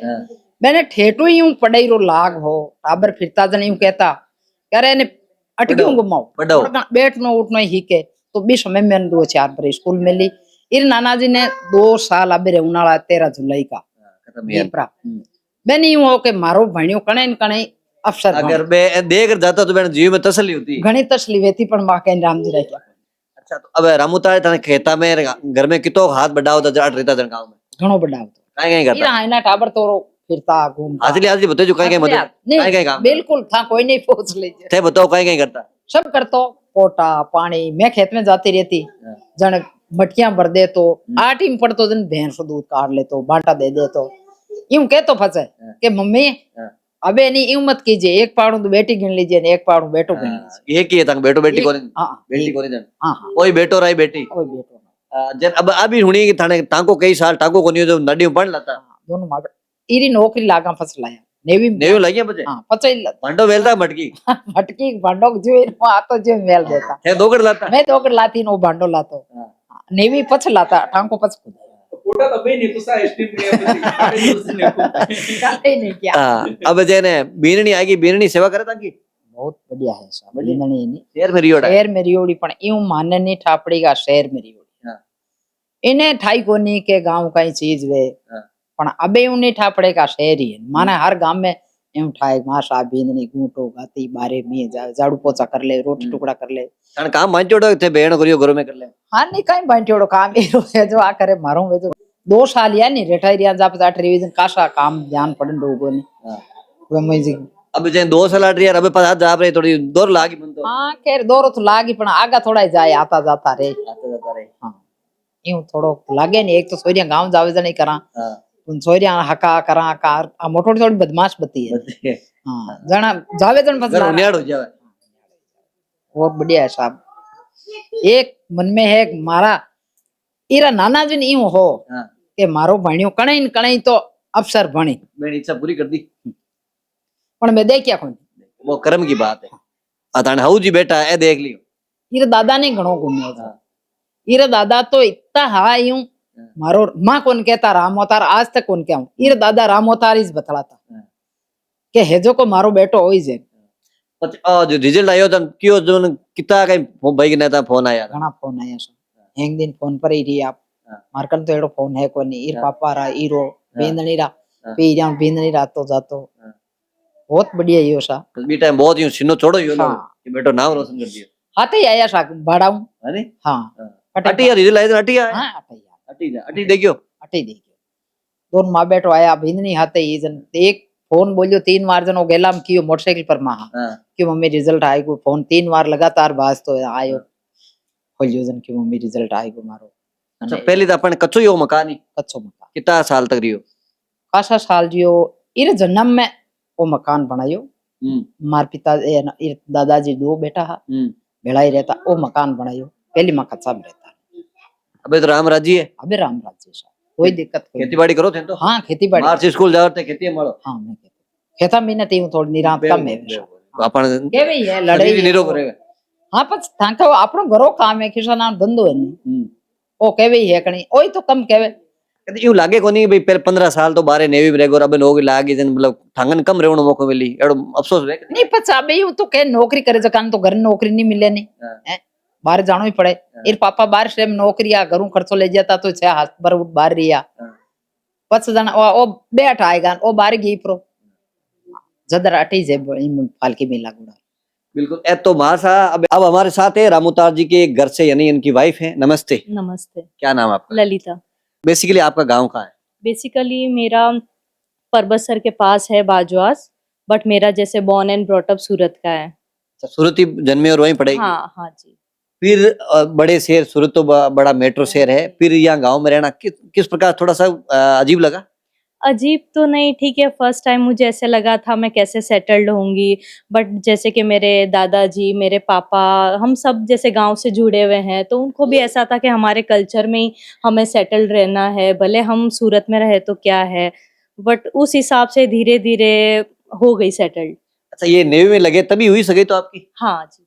मैंने ठेठू यूं पढ़ाई रो लाग हो टाबर फिरता जने यूं कहता करे ने अटक्यूं घुमाओ पढ़ाओ। बैठनो उठनो ही के तो भी समय में 2-4 पर स्कूल में ली इर नाना जी ने 2 साल अबे रे उनाला 13 जुलाई का खत्म यार दीपरा बेन यूं हो के मारो भणियो कणे न कणे अफसर अगर बे देख कर जाता तो बेन जीव में तसल्ली होती घणी तसली वेती पण मां के राम जी रह क्या अच्छा तो अब रमुता थाने खेता में घर में कितो हाथ बढ़ाओ तो जाट रहता जन गांव में घणो बड़ा तो काई काई करता इरा इना टाबर तोरो फिरता घूमता असली असली बताओ जो काई काई मदद नहीं काई काई काम बिल्कुल था कोई नहीं पूछ लीजिए थे बताओ काई काई करता सब करतो पोटा पानी मैं खेत में जाती रहती जन मटकियां भर दे तो 8 में पड़तो जन भैंस दूध काट ले तो बांटा दे दे तो यूं कह तो फंसे कि मम्मी अबे नहीं यूं मत कीजिए एक पाड़ू तो बेटी गिन लीजिए ने एक पाड़ू बेटो गिन लीजिए ये की तंग बेटो बेटी को हाँ बेटी को जन हाँ हाँ ओई बेटो रही बेटी कोई बेटो जन अब अभी हुणी की थाने तांको कई साल टाको को नहीं जो नडी पढ़ लाता दोनों माँ इरी नौकरी लागा फस लाया नेवी में नेयो लगिया बजे हाँ पचाई भंडो वेलता मटकी भटकी भांडो जो इनको आतो जो मेल देता थे दोगड़ लाता मैं तो लाती नो भांडो लातो नेवी पछ लाता टांको पछ पोटा तो भाई नहीं कुसा स्टीम ने काले नहीं किया अब जेने बीननी आएगी बीननी सेवा करे ताकि बहुत बढ़िया है साहब बलिंदनी नहीं शेर में रियोड़ा शहर में रियोड़ी पण यूं माने नहीं ठापड़ी का शहर में रियोड़ी इन्हें ठाई कोनी के गांव का चीज वे पण अबे यूं नहीं ठापड़े का शहर ही है माने हर गांव में यूं ठाए माशा बींदनी गूंटो गाती बारे में झाड़ू पोछा कर ले रोटी टुकड़ा कर ले तण काम मान जोड़ो थे बेण करियो घर में कर ले हाँ नहीं कहीं बांटियोड़ो काम एरो है जो आ करे मारो वे जो 2 साल या नहीं रिटायर या जा पता रिवीजन कासा काम ध्यान पड़न लोगों ने वे मुझे अब जे 2 साल आठ यार अबे पता जा रही थोड़ी दौर लागी बन तो हाँ केर दौरो तो लागी पण आगा थोड़ा ही जाए आता जाता रे आता जाता रहे हाँ यूं थोड़ो लागे नहीं एक तो सोरिया गांव जावे जा नहीं करा हां उन सोरिया हका करा कार आ मोटोड़ी थोड़ी बदमाश बती है हाँ जना जावे जन घर फसला उन्याड़ हो जावे बहुत बढ़िया है साहब एक मन में है कि मारा इरा नाना जी ने यूं हो हां કે મારો ભણ્યો કણાઈ ને કણાઈ તો અફસર ભણી मेरी इच्छा पूरी कर दी પણ મેં દેખ્યા કોણ वो कर्म की बात है अताने हाउ जी बेटा ए देख लियो ઈરા દાદા ને ઘણો ઘૂમ્યો છે ઈરા દાદા તો इतना हा यूं मारो मां कोन कहता राम अवतार आज तक कोन कहूं ईरा दादा राम अवतार ही बतलाता के हेजो को मारो बेटो होई जे जो रिजल्ट आयो तो क्यों जो कितना कई भाई के नेता फोन आया घणा फोन आया छे एक दिन फोन पर ही रही आप मारकन तो एड़ो फोन है कोनी ईर पापा रा ईरो बेंदनी रा पी जा बेंदनी रातो जातो बहुत बढ़िया यो सा बी टाइम बहुत यूं सिनो छोड़ो यो हाँ। कि बेटो नाम रोशन कर दियो हाथे ही आया सा भाड़ाऊ है नी हाँ अटिया रिजल्ट आया तो अटिया हाँ अटैया अटी जा अटी देखियो अटे देखियो दोन माँ बेटो आया भिंदनी हाथे ही जन एक फोन बोलियो 3 बार जन वो गेला में कियो मोटरसाइकिल पर मां हां कि मम्मी रिजल्ट आएगो फोन 3 बार लगातार बाज तो आयो खोलियो जन कि मम्मी रिजल्ट आएगो मारो अच्छा पहले तो अपन कच्चो यो मकान ही कच्चो मकान कितना साल तक रियो खासा साल जियो इर जन्म में वो मकान बनायो मार पिता इर दादाजी 2 बेटा हा भेड़ा ही रहता वो मकान बनायो पहली मां कच्चा में रहता अबे तो राम राजी है अबे राम राज्य सा कोई दिक्कत कोई खेती बाड़ी करो थे तो हाँ खेती बाड़ी मार्च स्कूल जाते खेती मारो हाँ मैं खेता में थी थोड़ी निरांत कम है अपन के भाई है लड़ाई शरीर निरोग रहेगा हाँ पछ थांका आपनो घरो काम है किसान धंधो है नहीं ओ केवे है कणी ओई तो कम केवे कदी यूं लागे कोनी भाई पहले 15 साल तो बारे नेवी में रहेगो अब नौकरी लागी जन मतलब थांगन कम रेवणो मौको मिली एड़ो अफसोस वे नहीं पछा बे यूं तो के नौकरी करे जकान तो घर नौकरी नहीं मिले नहीं हैं बाहर जानो ही पड़े एर पापा बाहर से नौकरी आ घरों खर्चो ले जाता तो छे हाथ पर बाहर रिया पछ जना ओ बैठ आएगा ओ बाहर गई प्रो जदर अटी जे पालकी में लागू बिल्कुल ए तो मासा अब हमारे साथ है रामूतार जी के घर से, यानी इनकी वाइफ है। नमस्ते, नमस्ते। क्या नाम है आपका? ललिता। बेसिकली आपका गांव कहाँ है? बेसिकली मेरा परबतसर के पास है बाजवास, बट मेरा जैसे बॉर्न एंड ब्रॉट अप सूरत का है। अच्छा, सूरत ही जन्मे और वहीं पढ़े? हाँ हाँ जी। फिर बड़े शहर सूरत तो बड़ा मेट्रो शहर है, फिर यहाँ गांव में रहना किस प्रकार थोड़ा सा अजीब लगा? अजीब तो नहीं, ठीक है। फर्स्ट टाइम मुझे ऐसे लगा था मैं कैसे सेटल्ड होंगी, बट जैसे कि मेरे दादाजी, मेरे पापा, हम सब जैसे गांव से जुड़े हुए हैं, तो उनको भी ऐसा था कि हमारे कल्चर में ही हमें सेटल्ड रहना है, भले हम सूरत में रहे तो क्या है। बट उस हिसाब से धीरे धीरे हो गई सेटल्ड। अच्छा, ये नेवी में लगे तभी हुई सगाई तो आपकी? हाँ जी।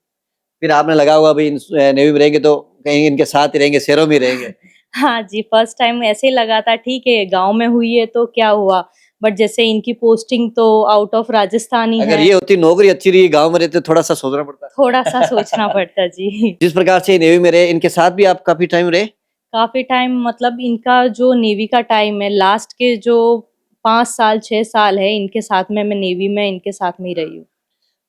फिर आपने लगा हुआ भाई नेवी में रहेंगे तो कहीं इनके साथ ही रहेंगे, शहरों में ही रहेंगे? हाँ जी, फर्स्ट टाइम ऐसे ही लगा था, ठीक है गांव में हुई है तो क्या हुआ, बट जैसे इनकी पोस्टिंग तो आउट ऑफ राजस्थान ही अगर है, ये होती नौकरी अच्छी रही, गांव में रहते थोड़ा सा सोचना पड़ता। थोड़ा सा सोचना पड़ता जी। जिस प्रकार से नेवी में रहे, इनके साथ भी आप काफी टाइम रहे? काफी टाइम, मतलब इनका जो नेवी का टाइम है, लास्ट के जो 5 साल 6 साल है, इनके साथ में मैं नेवी में इनके साथ में ही रही हूँ।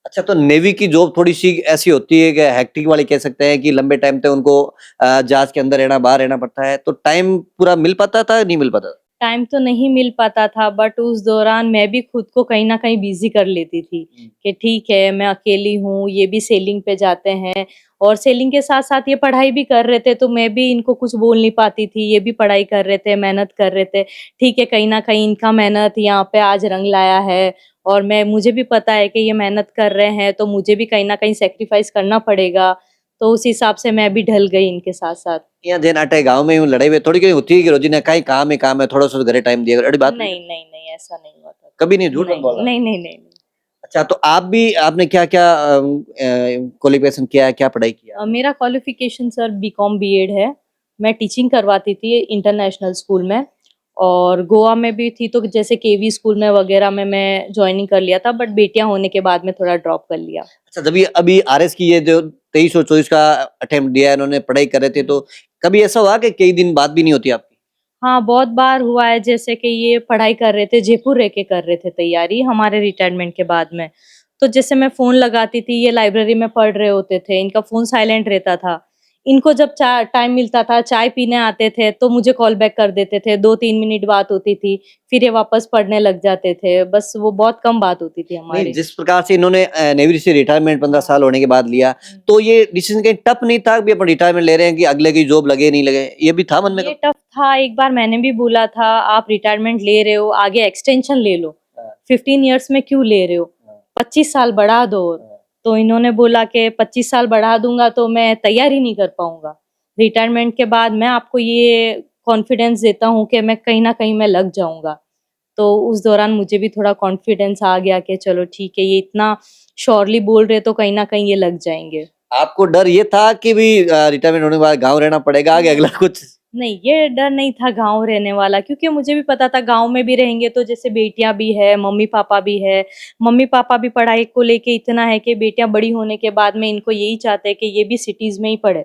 अच्छा, तो नेवी की जॉब थोड़ी सी ऐसी होती है कि हेक्टिक वाली कह सकते हैं, कि लंबे टाइम तक उनको जहाज के अंदर रहना, बाहर रहना पड़ता है, तो टाइम पूरा मिल पाता था नहीं मिल पाता? टाइम तो नहीं मिल पाता था, बट उस दौरान मैं भी खुद को कहीं ना कहीं बिजी कर लेती थी कि ठीक है मैं अकेली हूँ, ये भी सेलिंग पे जाते हैं और सेलिंग के साथ साथ ये पढ़ाई भी कर रहे थे, तो मैं भी इनको कुछ बोल नहीं पाती थी। ये भी पढ़ाई कर रहे थे, मेहनत कर रहे थे, ठीक है कहीं ना कहीं इनका मेहनत यहाँ पे आज रंग लाया है, और मुझे भी पता है कि ये मेहनत कर रहे हैं, तो मुझे भी कहीं ना कहीं सेक्रीफाइस करना पड़ेगा। तो उस हिसाब से मैं भी ढल गई इनके साथ साथ। यहाँ दिन आटे गाँव में यूं लड़ाई हुई थोड़ी कहीं होती है कि रोजी ने कहीं काम है थोड़ा सा घरे टाइम दिया, अरे बात नहीं नहीं नहीं, ऐसा नहीं हुआ था कभी नहीं, झूठ मत नहीं, बोलना। नहीं नहीं नहीं नहीं। अच्छा, तो आपने क्या क्या क्वालिफिकेशन किया है, क्या पढ़ाई किया? मेरा क्वालिफिकेशन सर बीकॉम बीएड है। मैं टीचिंग करवाती थी इंटरनेशनल स्कूल में, और गोवा में भी थी, तो जैसे केवी स्कूल में वगैरह में मैं ज्वाइनिंग कर लिया था, बट बेटियां होने के बाद में थोड़ा ड्रॉप कर लिया। अच्छा, जब ये अभी आरएस की ये जो 23 और 24 का अटेम्प्ट दिया है, इन्होंने पढ़ाई कर रहे थे, तो कभी ऐसा हुआ कि कई दिन बात भी नहीं होती आपकी? हाँ बहुत बार हुआ है, जैसे कि ये पढ़ाई कर रहे थे, जयपुर रह के कर रहे थे तैयारी हमारे रिटायरमेंट के बाद में, तो जैसे मैं फोन लगाती थी, ये लाइब्रेरी में पढ़ रहे होते थे, इनका फोन साइलेंट रहता था। इनको जब टाइम मिलता था, चाय पीने आते थे, तो मुझे कॉल बैक कर देते थे, 2-3 मिनट बात होती थी, फिर ये वापस पढ़ने लग जाते थे, बस वो बहुत कम बात होती थी नहीं, हमारी। जिस प्रकार से इन्होंने नेवी से रिटायरमेंट 15 साल होने के बाद लिया, तो ये डिसीजन कहीं टफ नहीं था कि अपन रिटायरमेंट ले रहे हैं कि अगले की जॉब लगे नहीं लगे, ये भी था मन में? ये टफ था, एक बार मैंने भी बोला था आप रिटायरमेंट ले रहे हो, आगे एक्सटेंशन ले लो, 15 इयर्स में क्यों ले रहे हो, 25 साल बढ़ा दो। तो इन्होंने बोला कि 25 साल बढ़ा दूंगा तो मैं तैयारी नहीं कर पाऊंगा, रिटायरमेंट के बाद मैं आपको ये कॉन्फिडेंस देता हूँ कि मैं कहीं ना कहीं मैं लग जाऊंगा। तो उस दौरान मुझे भी थोड़ा कॉन्फिडेंस आ गया कि चलो ठीक है, ये इतना श्योरली बोल रहे तो कहीं ना कहीं ये लग जाएंगे। आपको डर ये था कि भी रिटायरमेंट होने के बाद गाँव रहना पड़ेगा, आगे अगला कुछ? नहीं, ये डर नहीं था गांव रहने वाला, क्योंकि मुझे भी पता था गांव में भी रहेंगे तो जैसे बेटियां भी है, मम्मी पापा भी है, मम्मी पापा भी पढ़ाई को लेके इतना है कि बेटियां बड़ी होने के बाद में इनको यही चाहते हैं कि ये भी सिटीज में ही पढ़े,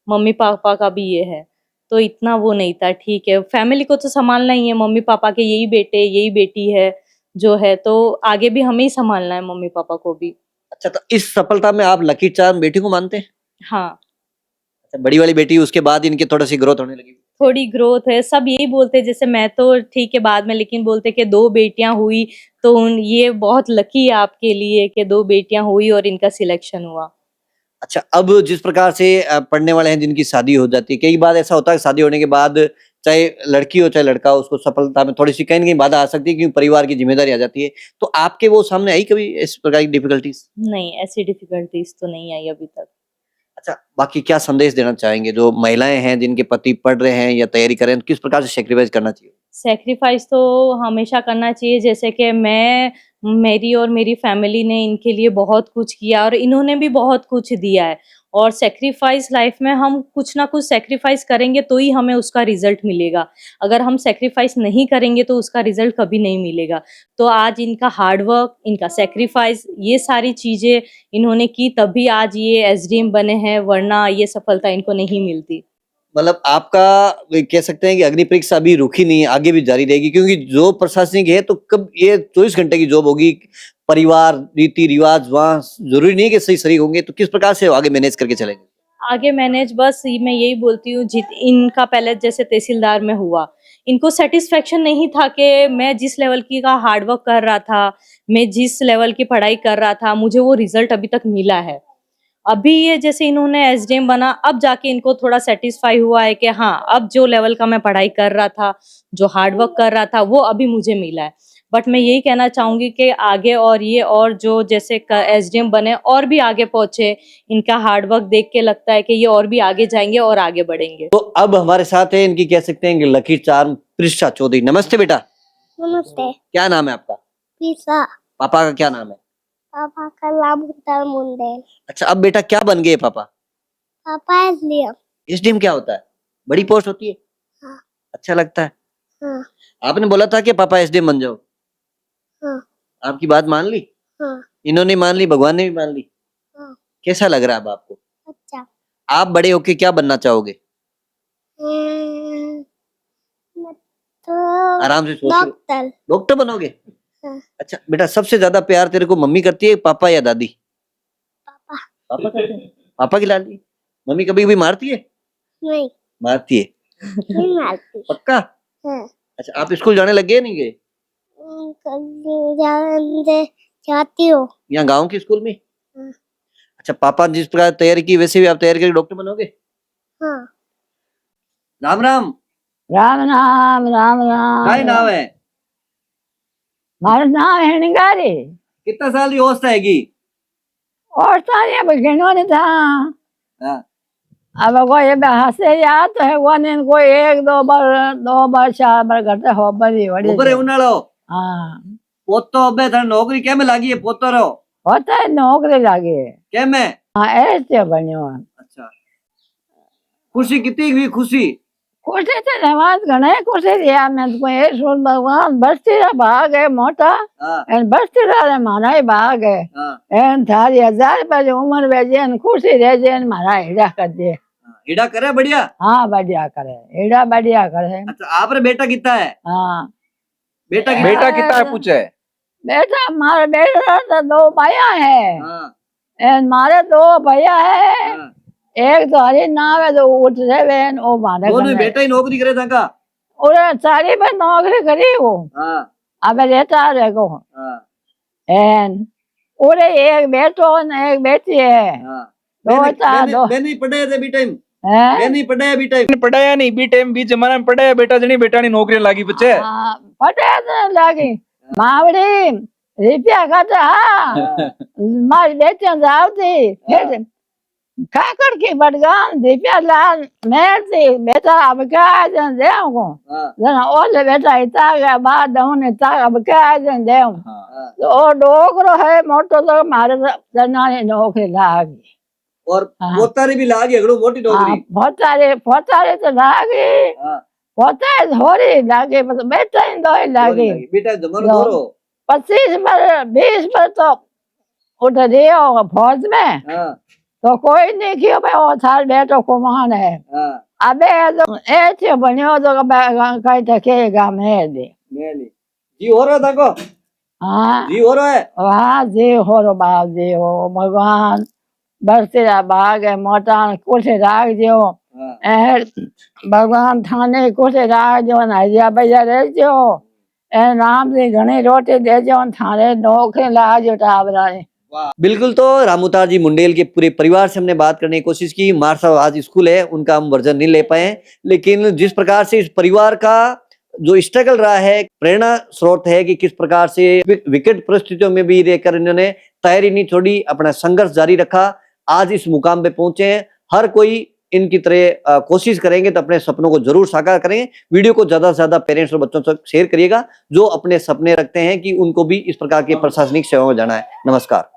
मम्मी पापा का भी ये है, तो इतना वो नहीं था। ठीक है फैमिली को तो संभालना ही है, मम्मी पापा के यही बेटे यही बेटी है जो है, तो आगे भी हमें ही संभालना है मम्मी पापा को भी। अच्छा, तो इस सफलता में आप लकी चार्म बेटी को मानते हैं? हाँ, अच्छा, बड़ी वाली बेटी उसके बाद इनकी थोड़ी सी ग्रोथ होने लगी? थोड़ी ग्रोथ है, सब यही बोलते, जैसे मैं तो ठीक है बाद में, लेकिन बोलते कि 2 बेटियां हुई, तो ये बहुत लकी है आपके लिए कि 2 बेटियां हुई और इनका सिलेक्शन हुआ। अच्छा, अब जिस प्रकार से पढ़ने वाले हैं जिनकी शादी हो जाती है, कई बार ऐसा होता है शादी होने के बाद चाहे लड़की हो चाहे लड़का हो, उसको सफलता में थोड़ी सी कहीं ना कहीं बाधा आ सकती है, क्योंकि परिवार की जिम्मेदारी आ जाती है, तो आपके वो सामने आई कभी इस प्रकार की डिफिकल्टीज? नहीं, ऐसी डिफिकल्टीज तो नहीं आई अभी तक। अच्छा, बाकी क्या संदेश देना चाहेंगे जो महिलाएं हैं जिनके पति पढ़ रहे हैं या तैयारी कर रहे हैं, तो किस प्रकार से सेक्रीफाइस करना चाहिए? सेक्रीफाइस तो हमेशा करना चाहिए, जैसे कि मेरी और मेरी फैमिली ने इनके लिए बहुत कुछ किया और इन्होंने भी बहुत कुछ दिया है, और सेक्रीफाइस लाइफ में हम कुछ ना कुछ सेक्रीफाइस करेंगे तो ही हमें उसका रिजल्ट मिलेगा, अगर हम सेक्रीफाइस नहीं करेंगे तो उसका रिजल्ट कभी नहीं मिलेगा। तो आज इनका हार्डवर्क, इनका सेक्रीफाइस, ये सारी चीजें इन्होंने की, तभी आज ये एसडीएम बने हैं, वरना ये सफलता इनको नहीं मिलती। मतलब आपका कह सकते हैं कि अग्नि परीक्षा अभी रुकी नहीं है, आगे भी जारी रहेगी, क्योंकि जॉब प्रशासनिक है तो कब ये 24 घंटे की जॉब होगी, परिवार रीति रिवाज वहाँ जरूरी नहीं कि सही शरीक होंगे, तो किस प्रकार से आगे मैनेज करके चलेंगे? आगे मैनेज बस मैं यही बोलती हूँ, इनका पहले जैसे तहसीलदार में हुआ, इनको सेटिस्फेक्शन नहीं था कि मैं जिस लेवल की का हार्डवर्क कर रहा था, मैं जिस लेवल की पढ़ाई कर रहा था, मुझे वो रिजल्ट अभी तक मिला है। अभी ये जैसे इन्होंने एसडीएम बना, अब जाके इनको थोड़ा सेटिस्फाई हुआ है कि हाँ, अब जो लेवल का मैं पढ़ाई कर रहा था, जो हार्डवर्क कर रहा था, वो अभी मुझे मिला है। बट मैं यही कहना चाहूंगी कि आगे और ये और जो जैसे एसडीएम बने और भी आगे पहुंचे, इनका हार्डवर्क देख के लगता है कि ये और भी आगे जाएंगे और आगे बढ़ेंगे। तो अब हमारे साथ है इनकी कह सकते हैं कि लकी चार्म प्रिशा चौधरी। नमस्ते बेटा, नमस्ते। क्या नाम है आपका? पिसा। पापा का क्या नाम है? पापा का नाम उत्तर मुंडेल। अच्छा, अब बेटा क्या बन गए पापा? पापा एसडीएम। एसडीएम क्या होता है? बड़ी पोस्ट होती है? हाँ। अच्छा लगता है? हाँ। आपने बोला था कि पापा एसडीएम बन जाओ, हाँ। आपकी बात मान ली? हाँ। इन्होंने मान ली, भगवान ने भी मान ली। हाँ। कैसा लग रहा है अब आपको? अच्छा। आप बड़े होके क्या बनना चाहोगे? मैं तो आराम से सोच लो। डॉक्टर। डॉक्टर बनोगे? हाँ। अच्छा बेटा, सबसे ज्यादा प्यार तेरे को मम्मी करती है, पापा या दादी? पापा। पापा करते हैं? पापा की लाडली। मम्मी कभी कभी मारती है? नहीं। मारती है? नहीं मारती। पक्का? हाँ। अच्छा, आप स्कूल जाने लग गए नहीं गए? जाती हो। यहाँ गांव के स्कूल में? हाँ। अच्छा, पापा जिस प्रकार तैयारी की वैसे भी आप तैयारी करके डॉक्टर बनोगे? हाँ। राम राम। राम राम राम राम। काय नाम है? मारा नाम है निगारी। कितना साल की होश हैगी? और सारे बगिनों ने था। हाँ। अब कोई हंसे याद तो है वो नहीं, कोई एक दो बार 4 बार करते हो बड़ी बड़ी। ऊपर उनालो हाँ, पोतो अबे थाने नौकरी क्या में लागी है? पोतो रो होता है नौकरी लगी। क्या में? हाँ, ऐसे बनियो। अच्छा, खुशी कितनी हुई? खुशी खुशी से नमाज गणे खुशी दिया मैं तो ये सुन भगवान बस्ती रा भाग है मोटा। हाँ। एन बस्ती रा माना ही भाग है। हाँ। एन थारी 1000 पर उम्र वेजे एन खुशी रह जे एन मारा हिड़ा कर दे। हिड़ा करे बढ़िया। हाँ, बढ़िया करे, हिड़ा बढ़िया करे। अच्छा, आप रे बेटा कितना है? हाँ, बेटा बेटा कितना है पूछा है? बेटा मारे बेटा तो 2 भैया है। हाँ। एन मारे 2 भैया है। हाँ। एक तो हरी नाव है, तो उठ रहे वेन ओ मारे दोनों बेटा ही नौकरी करे था का? और सारी पर नौकरी करी वो। हाँ। अब रहता रहेगो। हाँ। एन ओरे एक बेटो ने एक बेटी है। हाँ। दो था दो मैं नहीं पढ़ाया था बी टाइम। है। मैं नहीं पढ़ाया बी टाइम। पढ़ाया नहीं बी टाइम, बीच जमाना में पढ़ाया बेटा जनी बेटा नहीं नौकरी लागी बच्चे। हाँ, पता तो लगी मावड़ी रुपया खाता। मारी बेटियां जावती फिर काकड़ की बड़गान रुपया लाल मेर थी बेटा अब क्या जन देव हाँ। जना ओले बेटा इता गया बाद दऊने ता अब क्या जन देव। हाँ। तो ओ डोकरो है मोटो तो मारे जना ने नौकरी लागी। और हाँ। पोतारी भी लागी अगड़ो मोटी नौकरी। पोतारे तो लागी। हाँ। पोतारे थोड़ी लागी, मतलब बेटा ही दो ही लागी। बेटा जमर दोरो 25 पर 20 पर तो उठ दियो फौज में। हाँ। तो कोई नहीं कियो भाई वो थार बेटो कुमान है। हाँ। अबे तो ऐसे बनियो तो कहीं तकेगा मैं दे। मेली जी हो रहा था को? हाँ, जी हो रहा है। हाँ जी हो रो बाप जी हो भगवान बस तेरा भाग है मोटा कुछ राग जो। हाँ। भगवान थाने कुछ राग जो नैया भैया रह जो ए नाम से घनी रोटी दे जो थाने नौकरी ला जो टाबरा। बिल्कुल, तो रामूतार जी मुंडेल के पूरे परिवार से हमने बात करने की कोशिश की। मार साहब आज स्कूल है, उनका हम वर्जन नहीं ले पाए, लेकिन जिस प्रकार से इस परिवार का जो स्ट्रगल रहा है, प्रेरणा स्रोत है कि किस प्रकार से विकट परिस्थितियों में भी रहकर इन्होंने तैयारी नहीं छोड़ी, अपना संघर्ष जारी रखा, आज इस मुकाम पे पहुंचे हैं। हर कोई इनकी तरह कोशिश करेंगे तो अपने सपनों को जरूर साकार करेंगे। वीडियो को ज्यादा से ज्यादा पेरेंट्स और बच्चों तक शेयर करिएगा जो अपने सपने रखते हैं कि उनको भी इस प्रकार की प्रशासनिक सेवाओं में जाना है। नमस्कार।